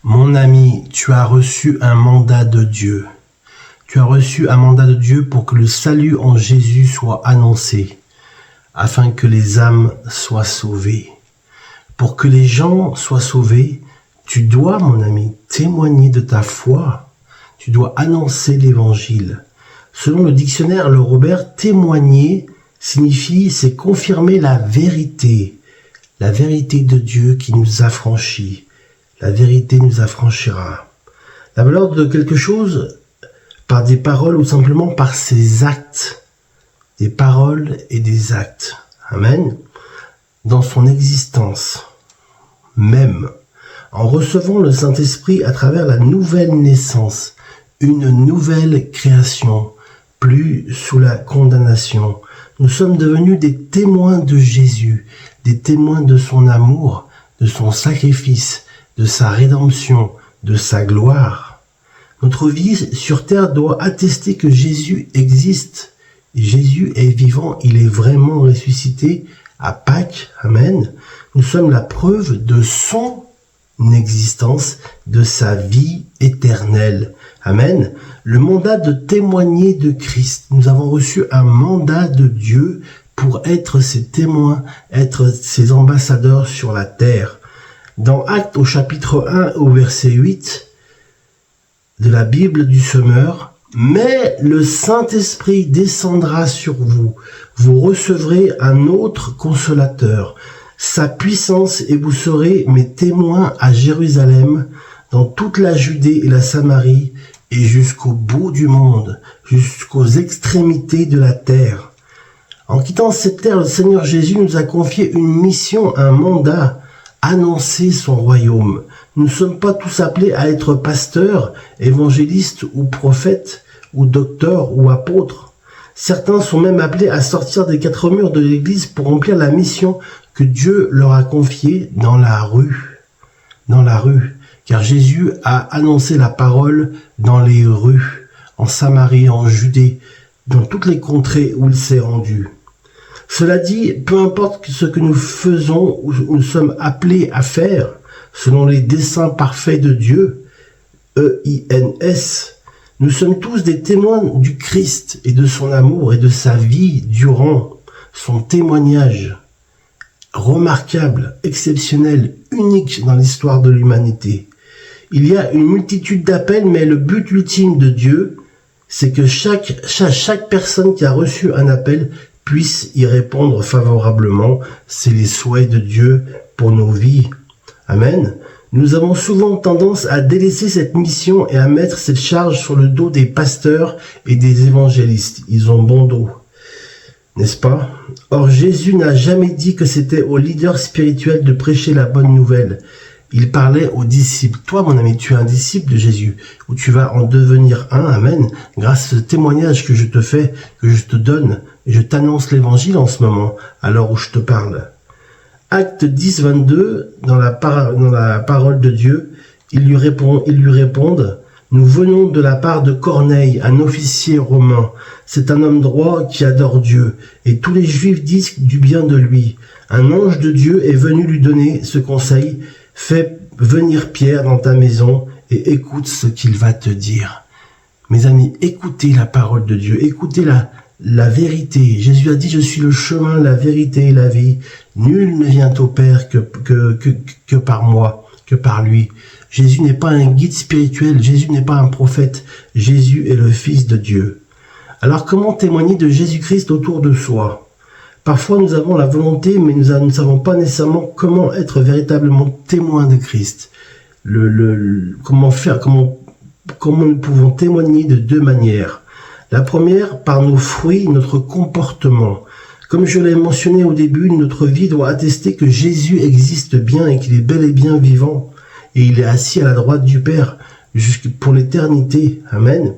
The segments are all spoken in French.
Mon ami, tu as reçu un mandat de Dieu. Tu as reçu un mandat de Dieu pour que le salut en Jésus soit annoncé, afin que les âmes soient sauvées. Pour que les gens soient sauvés, tu dois, mon ami, témoigner de ta foi. Tu dois annoncer l'évangile. Selon le dictionnaire Le Robert, témoigner signifie, c'est confirmer la vérité de Dieu qui nous affranchit. La vérité nous affranchira. La valeur de quelque chose par des paroles ou simplement par ses actes. Des paroles et des actes. Amen. Dans son existence même. En recevant le Saint-Esprit à travers la nouvelle naissance. Une nouvelle création. Plus sous la condamnation. Nous sommes devenus des témoins de Jésus. Des témoins de son amour, de son sacrifice, de sa rédemption, de sa gloire. Notre vie sur terre doit attester que Jésus existe. Jésus est vivant, il est vraiment ressuscité à Pâques. Amen. Nous sommes la preuve de son existence, de sa vie éternelle. Amen. Le mandat de témoigner de Christ. Nous avons reçu un mandat de Dieu pour être ses témoins, être ses ambassadeurs sur la terre. Dans Actes au chapitre 1 au verset 8 de la Bible du Semeur, « Mais le Saint-Esprit descendra sur vous, vous recevrez un autre consolateur, sa puissance et vous serez mes témoins à Jérusalem, dans toute la Judée et la Samarie, et jusqu'au bout du monde, jusqu'aux extrémités de la terre. » En quittant cette terre, le Seigneur Jésus nous a confié une mission, un mandat, annoncer son royaume. Nous ne sommes pas tous appelés à être pasteurs, évangélistes ou prophètes, ou docteurs ou apôtres. Certains sont même appelés à sortir des quatre murs de l'Église pour remplir la mission que Dieu leur a confiée dans la rue. Dans la rue. Car Jésus a annoncé la parole dans les rues, en Samarie, en Judée, dans toutes les contrées où il s'est rendu. Cela dit, peu importe ce que nous faisons ou nous sommes appelés à faire, selon les desseins parfaits de Dieu, E-I-N-S, nous sommes tous des témoins du Christ et de son amour et de sa vie durant son témoignage remarquable, exceptionnel, unique dans l'histoire de l'humanité. Il y a une multitude d'appels, mais le but ultime de Dieu, c'est que chaque personne qui a reçu un appel puisse y répondre favorablement. C'est les souhaits de Dieu pour nos vies. Amen. Nous avons souvent tendance à délaisser cette mission et à mettre cette charge sur le dos des pasteurs et des évangélistes. Ils ont bon dos, n'est-ce pas? Or, Jésus n'a jamais dit que c'était aux leaders spirituels de prêcher la bonne nouvelle. Il parlait aux disciples. Toi, mon ami, tu es un disciple de Jésus, ou tu vas en devenir un, amen, grâce au témoignage que je te fais, que je te donne, et je t'annonce l'évangile en ce moment, à l'heure où je te parle. Acte 10, 22, dans la parole de Dieu, ils lui répondent, « Nous venons de la part de Corneille, un officier romain. C'est un homme droit qui adore Dieu, et tous les Juifs disent du bien de lui. Un ange de Dieu est venu lui donner ce conseil, « Fais venir Pierre dans ta maison et écoute ce qu'il va te dire. » Mes amis, écoutez la parole de Dieu, écoutez la vérité. Jésus a dit, je suis le chemin, la vérité et la vie. Nul ne vient au Père que par moi, que par lui. Jésus n'est pas un guide spirituel, Jésus n'est pas un prophète, Jésus est le Fils de Dieu. Alors comment témoigner de Jésus-Christ autour de soi? Parfois nous avons la volonté, mais nous ne savons pas nécessairement comment être véritablement témoin de Christ. Comment faire, comment nous pouvons témoigner de deux manières. La première, par nos fruits, notre comportement. Comme je l'ai mentionné au début, notre vie doit attester que Jésus existe bien et qu'il est bel et bien vivant. Et il est assis à la droite du Père pour l'éternité. Amen.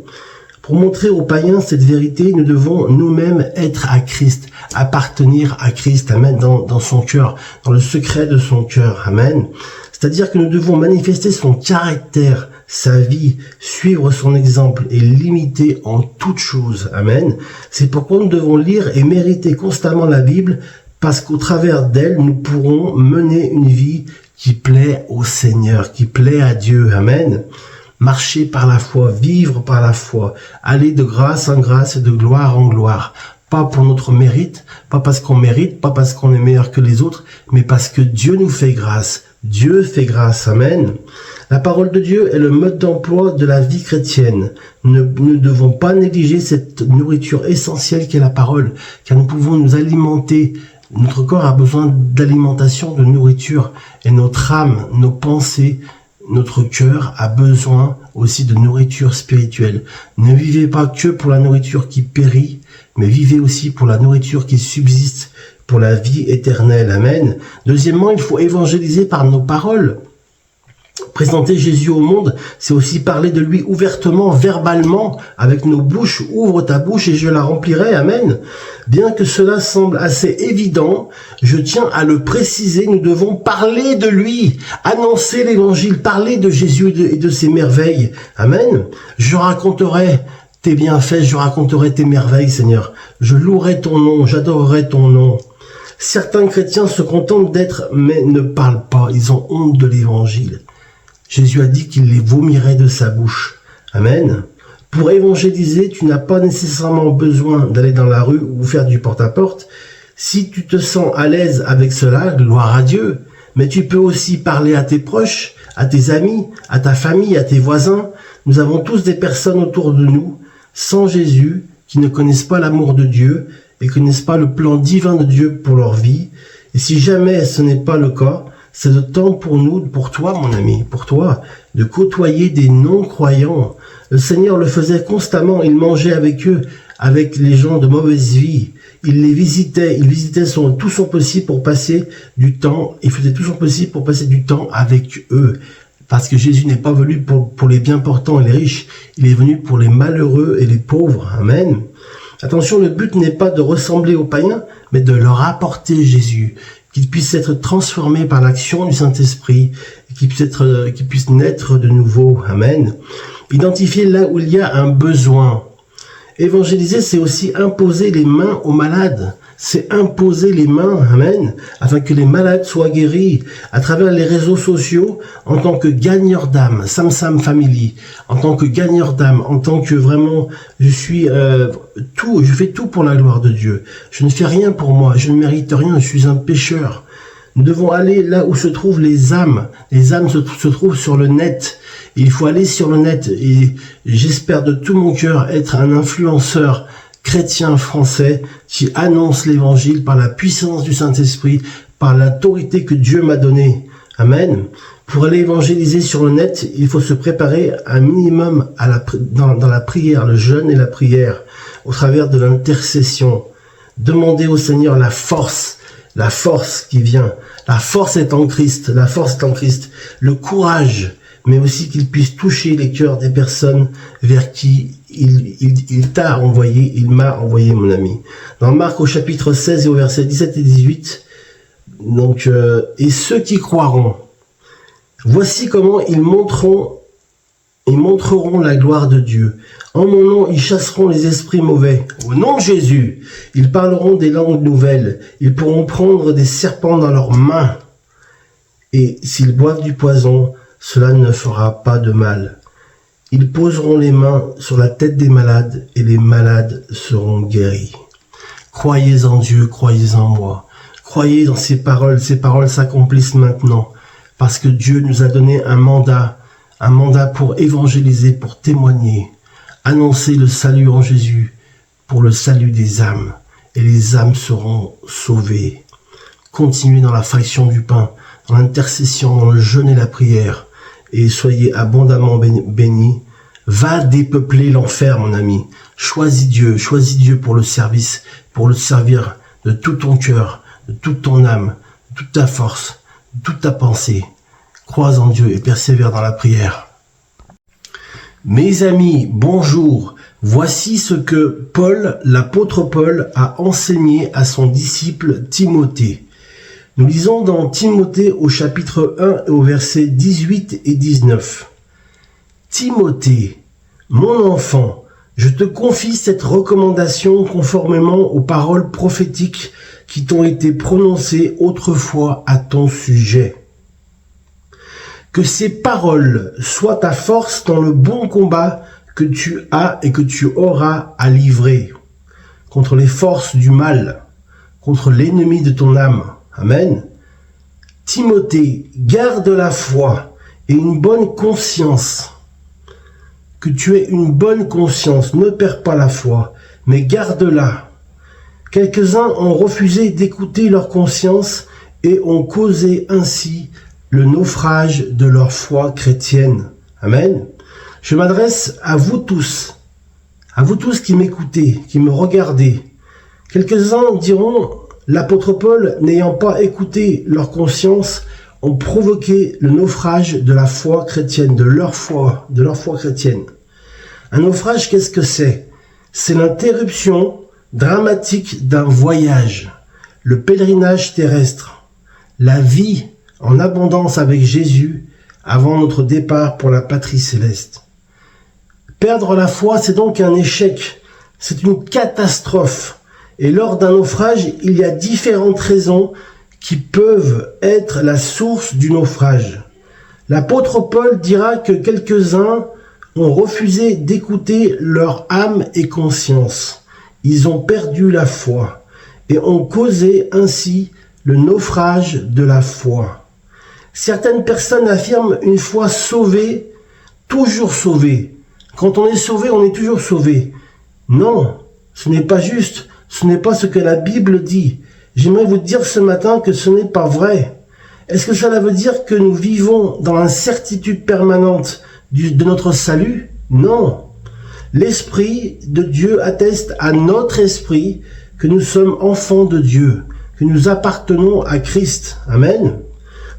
Pour montrer aux païens cette vérité, nous devons nous-mêmes être à Christ, appartenir à Christ. Amen. Dans son cœur, dans le secret de son cœur. Amen. C'est-à-dire que nous devons manifester son caractère, sa vie, suivre son exemple et l'imiter en toutes choses. Amen. C'est pourquoi nous devons lire et mériter constamment la Bible, parce qu'au travers d'elle, nous pourrons mener une vie qui plaît au Seigneur, qui plaît à Dieu. Amen. Marcher par la foi, vivre par la foi, aller de grâce en grâce et de gloire en gloire. Pas pour notre mérite, pas parce qu'on mérite, pas parce qu'on est meilleur que les autres, mais parce que Dieu nous fait grâce. Dieu fait grâce. Amen. La parole de Dieu est le mode d'emploi de la vie chrétienne. Nous ne devons pas négliger cette nourriture essentielle qu'est la parole, car nous pouvons nous alimenter. Notre corps a besoin d'alimentation, de nourriture, et notre âme, nos pensées, notre cœur a besoin aussi de nourriture spirituelle. Ne vivez pas que pour la nourriture qui périt, mais vivez aussi pour la nourriture qui subsiste, pour la vie éternelle. Amen. Deuxièmement, il faut évangéliser par nos paroles. Présenter Jésus au monde, c'est aussi parler de lui ouvertement, verbalement, avec nos bouches. Ouvre ta bouche et je la remplirai. Amen. Bien que cela semble assez évident, je tiens à le préciser, nous devons parler de lui, annoncer l'évangile, parler de Jésus et de ses merveilles. Amen. Je raconterai tes bienfaits, je raconterai tes merveilles, Seigneur. Je louerai ton nom, j'adorerai ton nom. Certains chrétiens se contentent d'être, mais ne parlent pas. Ils ont honte de l'évangile. Jésus a dit qu'il les vomirait de sa bouche. Amen. Pour évangéliser, tu n'as pas nécessairement besoin d'aller dans la rue ou faire du porte-à-porte. Si tu te sens à l'aise avec cela, gloire à Dieu. Mais tu peux aussi parler à tes proches, à tes amis, à ta famille, à tes voisins. Nous avons tous des personnes autour de nous, sans Jésus, qui ne connaissent pas l'amour de Dieu et ne connaissent pas le plan divin de Dieu pour leur vie. Et si jamais ce n'est pas le cas, c'est le temps pour nous, pour toi mon ami, pour toi, de côtoyer des non-croyants. Le Seigneur le faisait constamment, il mangeait avec eux, avec les gens de mauvaise vie. Il les visitait, tout son possible pour passer du temps, il faisait tout son possible pour passer du temps avec eux. Parce que Jésus n'est pas venu pour les bien portants et les riches, il est venu pour les malheureux et les pauvres. Amen. Attention, le but n'est pas de ressembler aux païens, mais de leur apporter Jésus. Qu'il puisse être transformé par l'action du Saint-Esprit, qu'il puisse naître de nouveau. Amen. Identifier là où il y a un besoin. Évangéliser, c'est aussi imposer les mains aux malades. C'est imposer les mains, amen, afin que les malades soient guéris à travers les réseaux sociaux en tant que gagneur d'âme, Sam Family, en tant que gagneur d'âme, en tant que vraiment, je fais tout pour la gloire de Dieu. Je ne fais rien pour moi, je ne mérite rien, je suis un pécheur. Nous devons aller là où se trouvent les âmes. Les âmes se trouvent sur le net. Il faut aller sur le net et j'espère de tout mon cœur être un influenceur chrétien français qui annonce l'évangile par la puissance du Saint-Esprit, par l'autorité que Dieu m'a donnée. Amen. Pour aller évangéliser sur le net, il faut se préparer un minimum dans la prière, le jeûne et la prière, au travers de l'intercession. Demander au Seigneur la force qui vient. La force est en Christ, le courage, mais aussi qu'il puisse toucher les cœurs des personnes vers qui il t'a envoyé, il m'a envoyé, mon ami. Dans Marc au chapitre 16 et au verset 17 et 18, et ceux qui croiront, voici comment ils montreront la gloire de Dieu. En mon nom, ils chasseront les esprits mauvais. Au nom de Jésus, ils parleront des langues nouvelles. Ils pourront prendre des serpents dans leurs mains. Et s'ils boivent du poison, cela ne fera pas de mal. Ils poseront les mains sur la tête des malades et les malades seront guéris. Croyez en Dieu, croyez en moi. Croyez dans ces paroles s'accomplissent maintenant. Parce que Dieu nous a donné un mandat pour évangéliser, pour témoigner, annoncer le salut en Jésus pour le salut des âmes. Et les âmes seront sauvées. Continuez dans la fraction du pain, dans l'intercession, dans le jeûne et la prière. Et soyez abondamment bénis. Va dépeupler l'enfer, mon ami. Choisis Dieu pour le service, pour le servir de tout ton cœur, de toute ton âme, de toute ta force, de toute ta pensée. Crois en Dieu et persévère dans la prière. Mes amis, bonjour. Voici ce que l'apôtre Paul, a enseigné à son disciple Timothée. Nous lisons dans Timothée au chapitre 1 et au verset 18 et 19. Timothée, mon enfant, je te confie cette recommandation conformément aux paroles prophétiques qui t'ont été prononcées autrefois à ton sujet. Que ces paroles soient ta force dans le bon combat que tu as et que tu auras à livrer contre les forces du mal, contre l'ennemi de ton âme. Amen. Timothée, garde la foi et une bonne conscience. Que tu aies une bonne conscience, ne perds pas la foi, mais garde-la. Quelques-uns ont refusé d'écouter leur conscience et ont causé ainsi le naufrage de leur foi chrétienne. Amen. Je m'adresse à vous tous qui m'écoutez, qui me regardez. Quelques-uns diront, l'apôtre Paul, n'ayant pas écouté leur conscience, ont provoqué le naufrage de la foi chrétienne, de leur foi chrétienne. Un naufrage, qu'est-ce que c'est? C'est l'interruption dramatique d'un voyage, le pèlerinage terrestre, la vie en abondance avec Jésus avant notre départ pour la patrie céleste. Perdre la foi, c'est donc un échec, c'est une catastrophe. Et lors d'un naufrage, il y a différentes raisons qui peuvent être la source du naufrage. L'apôtre Paul dira que quelques-uns ont refusé d'écouter leur âme et conscience. Ils ont perdu la foi et ont causé ainsi le naufrage de la foi. Certaines personnes affirment une foi sauvée, toujours sauvée. Quand on est sauvé, on est toujours sauvé. Non, ce n'est pas juste. Ce n'est pas ce que la Bible dit. J'aimerais vous dire ce matin que ce n'est pas vrai. Est-ce que cela veut dire que nous vivons dans l'incertitude permanente de notre salut? Non. L'Esprit de Dieu atteste à notre esprit que nous sommes enfants de Dieu, que nous appartenons à Christ. Amen.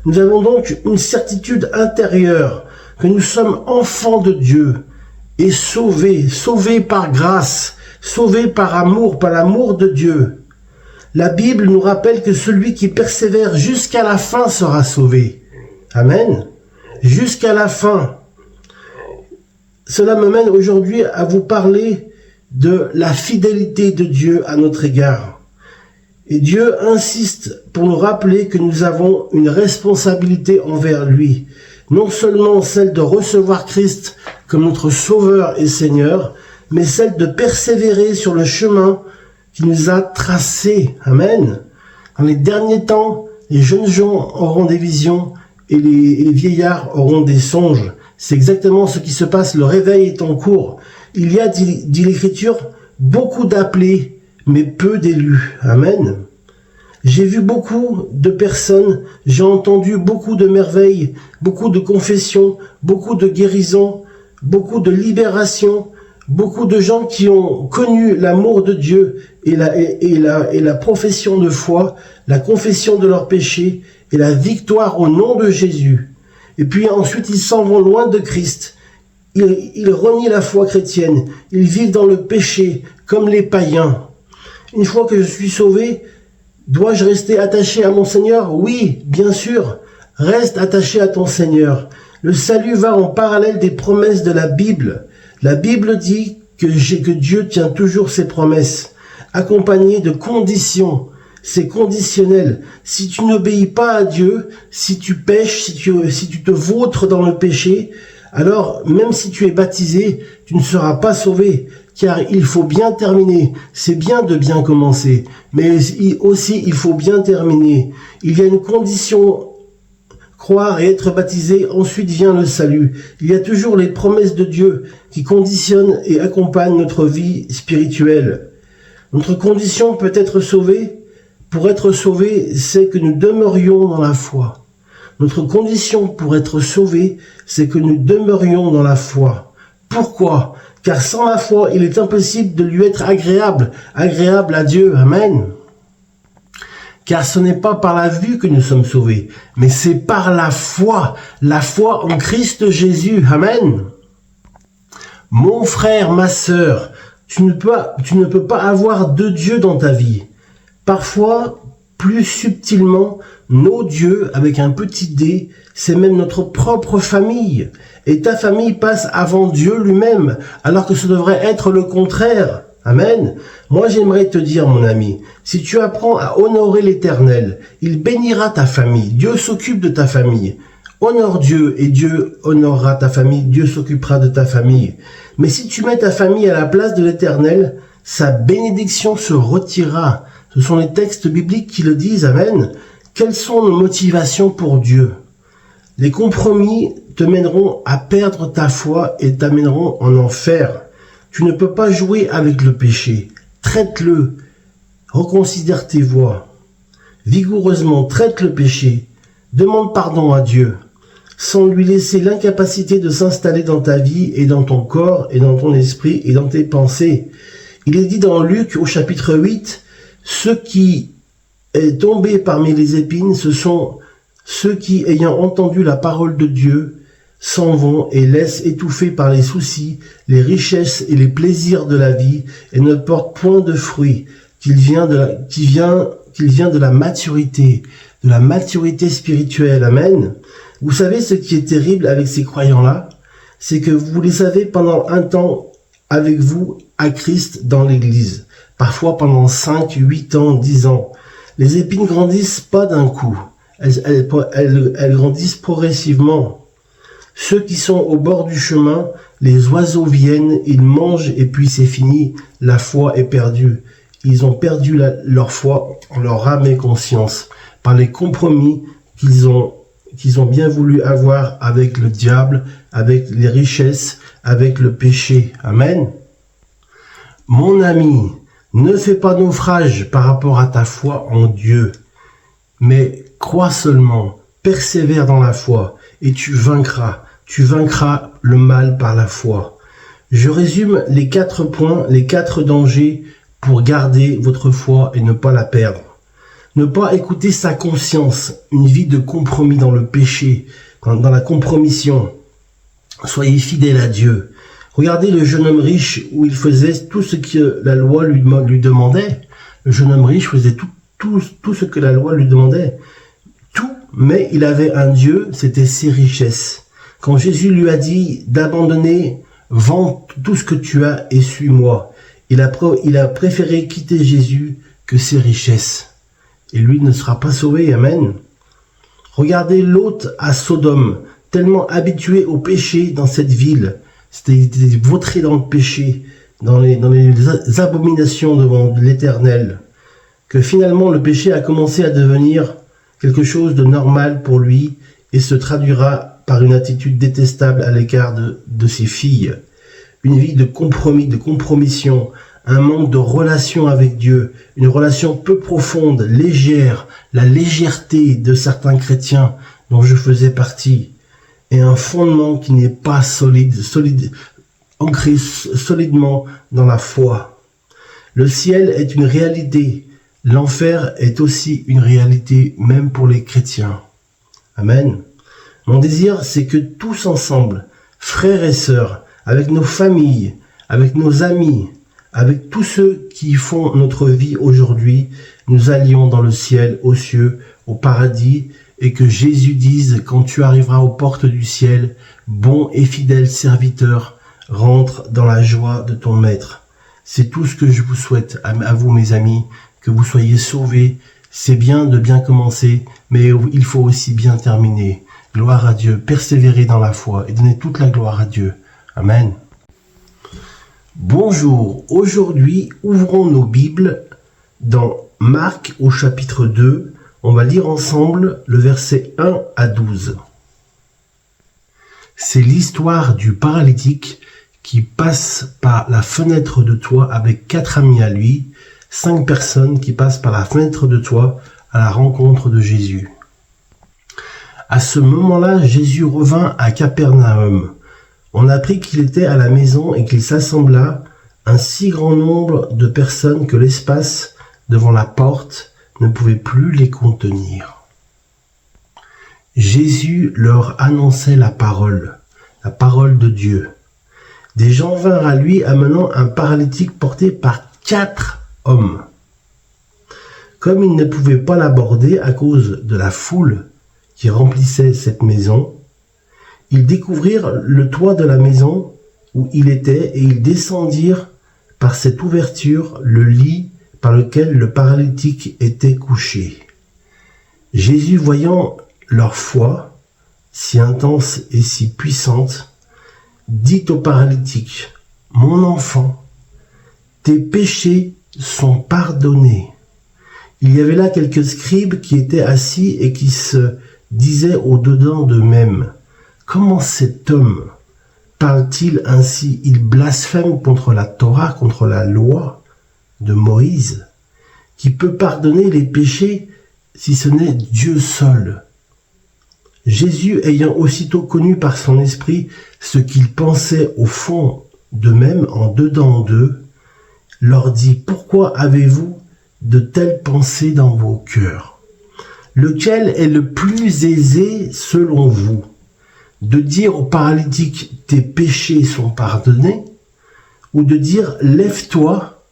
Nous avons donc une certitude intérieure que nous sommes enfants de Dieu et sauvés par grâce, sauvés par amour, par l'amour de Dieu. La Bible nous rappelle que celui qui persévère jusqu'à la fin sera sauvé. Amen. Jusqu'à la fin. Cela me mène aujourd'hui à vous parler de la fidélité de Dieu à notre égard. Et Dieu insiste pour nous rappeler que nous avons une responsabilité envers lui. Non seulement celle de recevoir Christ comme notre Sauveur et Seigneur, mais celle de persévérer sur le chemin qu'il nous a tracé. Amen. Dans les derniers temps, les jeunes gens auront des visions et les vieillards auront des songes. C'est exactement ce qui se passe. Le réveil est en cours. Il y a, dit l'Écriture, beaucoup d'appelés, mais peu d'élus. Amen. J'ai vu beaucoup de personnes, j'ai entendu beaucoup de merveilles, beaucoup de confessions, beaucoup de guérisons, beaucoup de libérations, beaucoup de gens qui ont connu l'amour de Dieu et la profession de foi, la confession de leurs péchés et la victoire au nom de Jésus. Et puis ensuite, ils s'en vont loin de Christ. Ils renient la foi chrétienne. Ils vivent dans le péché comme les païens. Une fois que je suis sauvé, dois-je rester attaché à mon Seigneur? Oui, bien sûr. Reste attaché à ton Seigneur. Le salut va en parallèle des promesses de la Bible. La Bible dit que Dieu tient toujours ses promesses, accompagnées de conditions. C'est conditionnel. Si tu n'obéis pas à Dieu, si tu pèches, si tu te vautres dans le péché, alors même si tu es baptisé, tu ne seras pas sauvé. Car il faut bien terminer. C'est bien de bien commencer, mais aussi il faut bien terminer. Il y a une condition, croire et être baptisé, ensuite vient le salut. Il y a toujours les promesses de Dieu qui conditionnent et accompagnent notre vie spirituelle. Notre condition peut être sauvée. Pour être sauvé, c'est que nous demeurions dans la foi. Notre condition pour être sauvé, c'est que nous demeurions dans la foi. Pourquoi? Car sans la foi, il est impossible de lui être agréable à Dieu. Amen. Car ce n'est pas par la vue que nous sommes sauvés, mais c'est par la foi en Christ Jésus. Amen. Mon frère, ma sœur, tu ne peux pas avoir deux dieux dans ta vie. Parfois, plus subtilement, nos dieux, avec un petit d, c'est même notre propre famille. Et ta famille passe avant Dieu lui-même, alors que ce devrait être le contraire. Amen. Moi, j'aimerais te dire, mon ami, si tu apprends à honorer l'Éternel, il bénira ta famille. Dieu s'occupe de ta famille. Honore Dieu et Dieu honorera ta famille, Dieu s'occupera de ta famille. Mais si tu mets ta famille à la place de l'Éternel, sa bénédiction se retirera. Ce sont les textes bibliques qui le disent, amen. Quelles sont nos motivations pour Dieu? Les compromis te mèneront à perdre ta foi et t'amèneront en enfer. Tu ne peux pas jouer avec le péché. Traite-le. Reconsidère tes voies. Vigoureusement, traite le péché. Demande pardon à Dieu, sans lui laisser l'incapacité de s'installer dans ta vie et dans ton corps et dans ton esprit et dans tes pensées. Il est dit dans Luc au chapitre 8, ceux qui est tombé parmi les épines, ce sont ceux qui, ayant entendu la parole de Dieu, s'en vont et laissent étouffer par les soucis, les richesses et les plaisirs de la vie et ne portent point de fruits, qu'il vient de la maturité spirituelle. Amen. Vous savez ce qui est terrible avec ces croyants-là? C'est que vous les avez pendant un temps avec vous à Christ dans l'église. Parfois pendant 5, 8 ans, 10 ans. Les épines grandissent pas d'un coup. Elles grandissent progressivement. Ceux qui sont au bord du chemin, les oiseaux viennent, ils mangent et puis c'est fini. La foi est perdue. Ils ont perdu leur foi en leur âme et conscience par les compromis qu'ils ont bien voulu avoir avec le diable, avec les richesses, avec le péché. Amen. Mon ami, ne fais pas naufrage par rapport à ta foi en Dieu, mais crois seulement, persévère dans la foi et tu vaincras le mal par la foi. Je résume les 4 points, les 4 dangers pour garder votre foi et ne pas la perdre. Ne pas écouter sa conscience, une vie de compromis dans le péché, dans la compromission. Soyez fidèles à Dieu. Regardez le jeune homme riche où il faisait tout ce que la loi lui demandait. Le jeune homme riche faisait tout ce que la loi lui demandait. Tout, mais il avait un Dieu, c'était ses richesses. Quand Jésus lui a dit d'abandonner, vends tout ce que tu as et suis-moi. Il a préféré quitter Jésus que ses richesses. Et lui ne sera pas sauvé, amen. Regardez Lot à Sodome, tellement habitué au péché dans cette ville. C'était vautré dans le péché, dans les abominations devant l'Éternel, que finalement le péché a commencé à devenir quelque chose de normal pour lui et se traduira par une attitude détestable à l'égard de ses filles. Une vie de compromis, de compromission, un manque de relation avec Dieu, une relation peu profonde, légère, la légèreté de certains chrétiens dont je faisais partie, et un fondement qui n'est pas ancré solidement dans la foi. Le ciel est une réalité, l'enfer est aussi une réalité, même pour les chrétiens. Amen. Mon désir, c'est que tous ensemble, frères et sœurs, avec nos familles, avec nos amis, avec tous ceux qui font notre vie aujourd'hui, nous allions dans le ciel, aux cieux, au paradis, et que Jésus dise, quand tu arriveras aux portes du ciel, bon et fidèle serviteur, rentre dans la joie de ton maître. C'est tout ce que je vous souhaite à vous, mes amis, que vous soyez sauvés. C'est bien de bien commencer, mais il faut aussi bien terminer. Gloire à Dieu, persévérer dans la foi et donner toute la gloire à Dieu. Amen. Bonjour, aujourd'hui ouvrons nos Bibles dans Marc au chapitre 2. On va lire ensemble le verset 1 à 12. C'est l'histoire du paralytique qui passe par la fenêtre de toit avec 4 amis à lui, 5 personnes qui passent par la fenêtre de toit à la rencontre de Jésus. À ce moment-là, Jésus revint à Capernaum. On apprit qu'il était à la maison et qu'il s'assembla un si grand nombre de personnes que l'espace devant la porte ne pouvait plus les contenir. Jésus leur annonçait la parole de Dieu. Des gens vinrent à lui amenant un paralytique porté par 4 hommes. Comme ils ne pouvaient pas l'aborder à cause de la foule qui remplissait cette maison, ils découvrirent le toit de la maison où il était et ils descendirent par cette ouverture le lit par lequel le paralytique était couché. Jésus, voyant leur foi, si intense et si puissante, dit au paralytique, « Mon enfant, tes péchés sont pardonnés. » Il y avait là quelques scribes qui étaient assis et qui se disaient au-dedans d'eux-mêmes, « Comment cet homme parle-t-il ainsi? Il blasphème contre la Torah, contre la loi de Moïse, qui peut pardonner les péchés si ce n'est Dieu seul. » Jésus, ayant aussitôt connu par son esprit ce qu'ils pensaient au fond d'eux-mêmes, en dedans d'eux, leur dit, « Pourquoi avez-vous de telles pensées dans vos cœurs? Lequel est le plus aisé selon vous? De dire au paralytique, tes péchés sont pardonnés, ou de dire, lève-toi,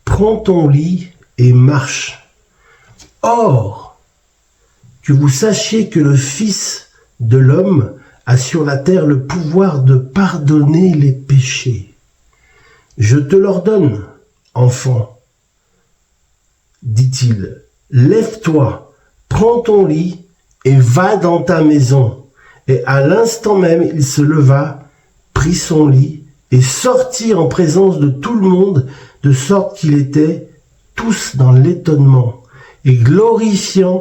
prends ton lit et marche. Or, que vous sachiez que le Fils de l'homme a sur la terre le pouvoir de pardonner les péchés. Je te l'ordonne, enfant, dit-il, lève-toi, prends ton lit et va dans ta maison. Et à l'instant même, il se leva, prit son lit et sortit en présence de tout le monde, de sorte qu'ils étaient tous dans l'étonnement et glorifiaient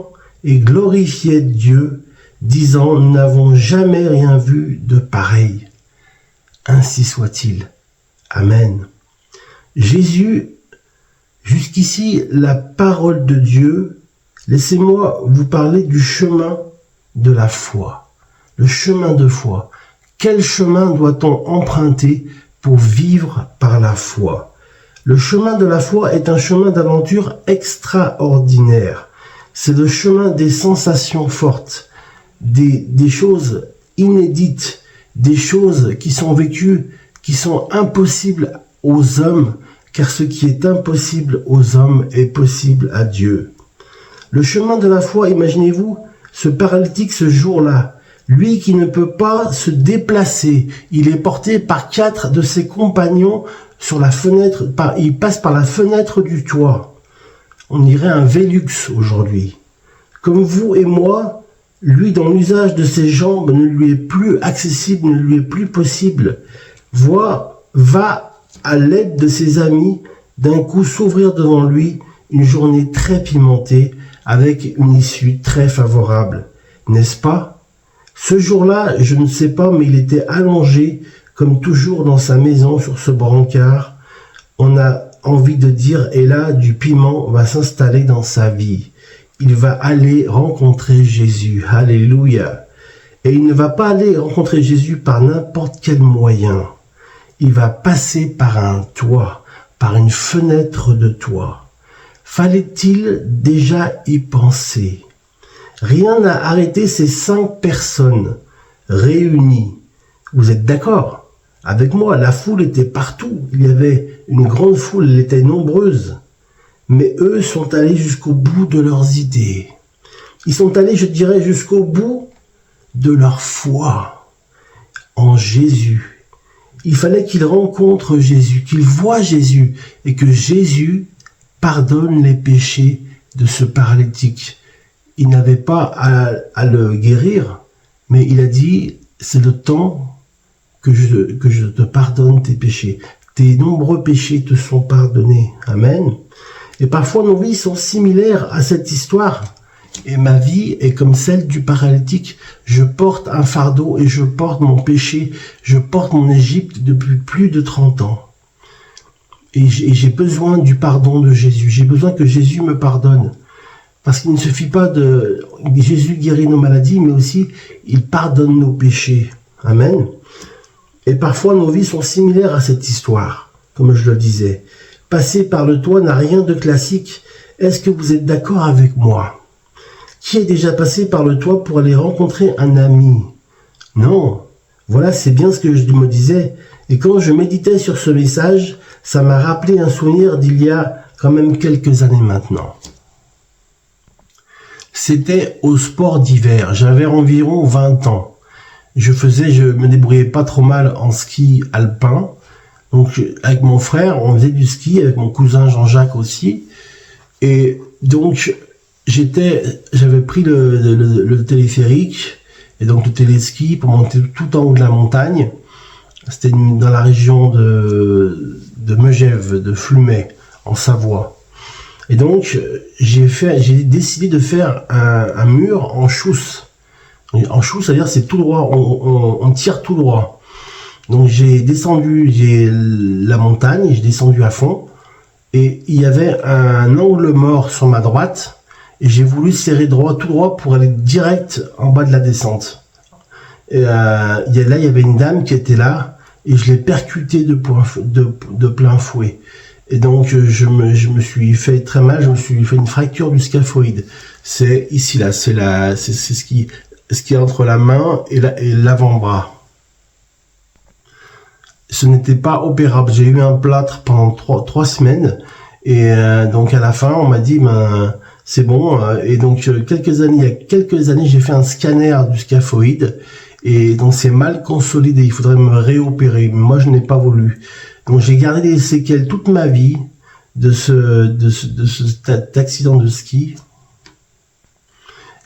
Dieu, disant, nous n'avons jamais rien vu de pareil. Ainsi soit-il. Amen. Jésus, jusqu'ici, la parole de Dieu, laissez-moi vous parler du chemin de la foi. Le chemin de foi. Quel chemin doit-on emprunter pour vivre par la foi? Le chemin de la foi est un chemin d'aventure extraordinaire. C'est le chemin des sensations fortes, des choses inédites, des choses qui sont vécues, qui sont impossibles aux hommes, car ce qui est impossible aux hommes est possible à Dieu. Le chemin de la foi, imaginez-vous, ce paralytique ce jour-là, lui qui ne peut pas se déplacer, il est porté par 4 de ses compagnons sur la fenêtre, il passe par la fenêtre du toit. On dirait un Vélux aujourd'hui. Comme vous et moi, lui dans l'usage de ses jambes ne lui est plus accessible, ne lui est plus possible. Va à l'aide de ses amis, d'un coup s'ouvrir devant lui une journée très pimentée avec une issue très favorable. N'est-ce pas? Ce jour-là, je ne sais pas, mais il était allongé comme toujours dans sa maison sur ce brancard. On a envie de dire, et là, du piment va s'installer dans sa vie. Il va aller rencontrer Jésus. Alléluia. Et il ne va pas aller rencontrer Jésus par n'importe quel moyen. Il va passer par un toit, par une fenêtre de toit. Fallait-il déjà y penser? Rien n'a arrêté ces 5 personnes réunies. Vous êtes d'accord avec moi? La foule était partout. Il y avait une grande foule, elle était nombreuse. Mais eux sont allés jusqu'au bout de leurs idées. Ils sont allés, je dirais, jusqu'au bout de leur foi en Jésus. Il fallait qu'ils rencontrent Jésus, qu'ils voient Jésus et que Jésus pardonne les péchés de ce paralytique. Il n'avait pas à le guérir, mais il a dit, c'est le temps que je te pardonne tes péchés. Tes nombreux péchés te sont pardonnés. Amen. Et parfois nos vies sont similaires à cette histoire. Et ma vie est comme celle du paralytique. Je porte un fardeau et je porte mon péché. Je porte mon Égypte depuis plus de 30 ans. Et j'ai besoin du pardon de Jésus. J'ai besoin que Jésus me pardonne. Parce qu'il ne suffit pas de... Jésus guérit nos maladies, mais aussi il pardonne nos péchés. Amen. Et parfois nos vies sont similaires à cette histoire, comme je le disais. Passer par le toit n'a rien de classique. Est-ce que vous êtes d'accord avec moi? Qui est déjà passé par le toit pour aller rencontrer un ami? Non. Voilà, c'est bien ce que je me disais. Et quand je méditais sur ce message, ça m'a rappelé un souvenir d'il y a quand même quelques années maintenant. C'était au sport d'hiver. J'avais environ 20 ans. Je me débrouillais pas trop mal en ski alpin. Donc, avec mon frère, on faisait du ski, avec mon cousin Jean-Jacques aussi. Et donc, j'avais pris le téléphérique Et donc le téléski, pour monter tout en haut de la montagne, c'était dans la région de Megève, de Flumet, en Savoie. Et donc j'ai décidé de faire un mur en chousse. En chousse, c'est-à-dire c'est tout droit, on tire tout droit. Donc j'ai la montagne, j'ai descendu à fond, et il y avait un angle mort sur ma droite, et j'ai voulu serrer tout droit pour aller direct en bas de la descente. Et là, il y avait une dame qui était là, et je l'ai percutée de plein fouet. Et donc je me suis fait très mal, je me suis fait une fracture du scaphoïde. C'est ici là, c'est ce qui est entre la main et l'avant-bras. Ce n'était pas opérable. J'ai eu un plâtre pendant trois semaines, et donc à la fin on m'a dit c'est bon. Et donc il y a quelques années j'ai fait un scanner du scaphoïde, et donc c'est mal consolidé. Il faudrait me réopérer. Moi je n'ai pas voulu. Donc j'ai gardé des séquelles toute ma vie de cet accident de ski.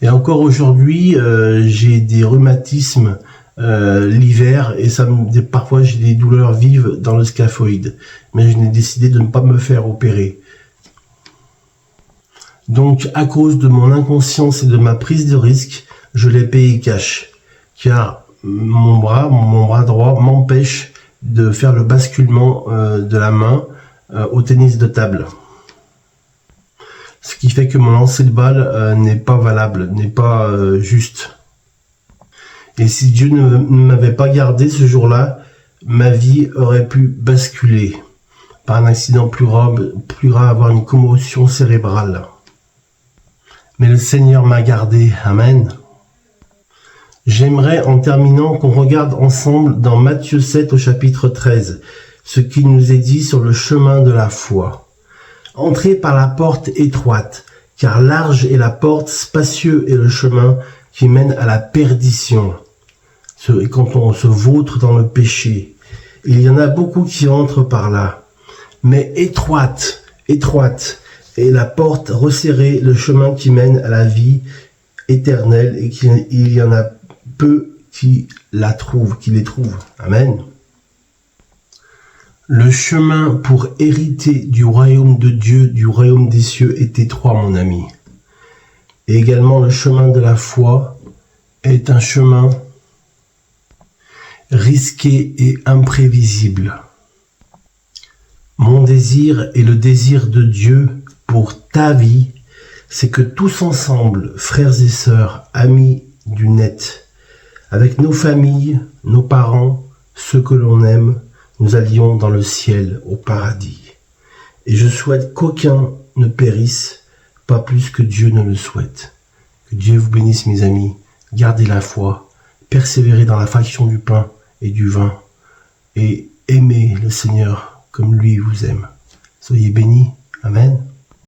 Et encore aujourd'hui, j'ai des rhumatismes l'hiver, et parfois j'ai des douleurs vives dans le scaphoïde. Mais je n'ai décidé de ne pas me faire opérer. Donc à cause de mon inconscience et de ma prise de risque, je l'ai payé cash. Car mon bras droit m'empêche de faire le basculement de la main au tennis de table. Ce qui fait que mon lancer de balle n'est pas valable, n'est pas juste. Et si Dieu ne m'avait pas gardé ce jour-là, ma vie aurait pu basculer par un accident plus grave, avoir une commotion cérébrale. Mais le Seigneur m'a gardé. Amen. J'aimerais, en terminant, qu'on regarde ensemble dans Matthieu 7 au chapitre 13, ce qui nous est dit sur le chemin de la foi. Entrez par la porte étroite, car large est la porte, spacieux est le chemin qui mène à la perdition. Et quand on se vautre dans le péché, il y en a beaucoup qui entrent par là. Mais étroite est la porte resserrée, le chemin qui mène à la vie éternelle, et il y en a peu qui les trouvent. Amen. Le chemin pour hériter du royaume de Dieu, du royaume des cieux, est étroit, mon ami. Et également, le chemin de la foi est un chemin risqué et imprévisible. Mon désir et le désir de Dieu pour ta vie, c'est que tous ensemble, frères et sœurs, amis du net, avec nos familles, nos parents, ceux que l'on aime, nous allions dans le ciel, au paradis. Et je souhaite qu'aucun ne périsse, pas plus que Dieu ne le souhaite. Que Dieu vous bénisse, mes amis. Gardez la foi, persévérez dans la fraction du pain et du vin, et aimez le Seigneur comme lui vous aime. Soyez bénis. Amen.